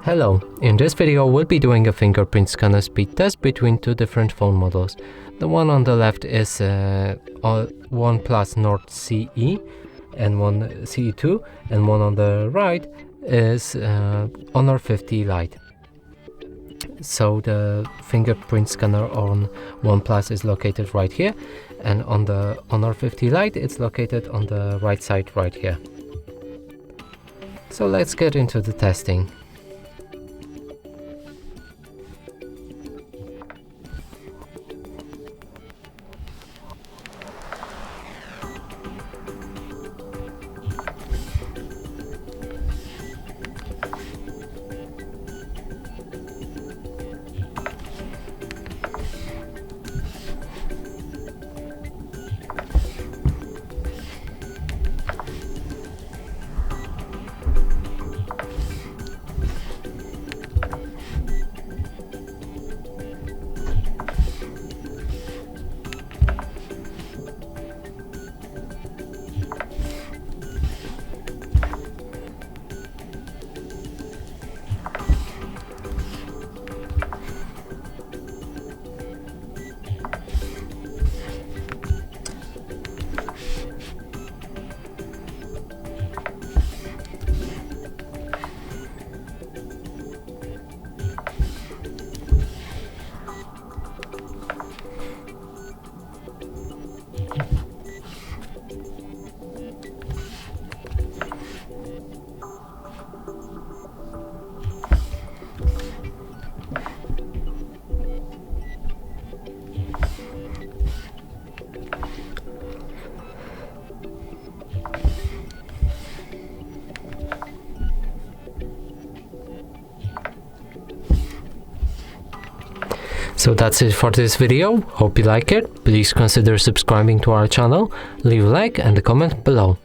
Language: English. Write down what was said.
Hello, in this video we'll be doing a fingerprint scanner speed test between two different phone models. The one on the left is Oneplus Nord CE and one CE2, and one on the right is Honor 50 Lite. So the fingerprint scanner on OnePlus is located right here, and on the Honor 50 Lite it's located on the right side right here. So let's get into the testing. So that's it for this video. Hope you like it. Please consider subscribing to our channel, leave a like and a comment below.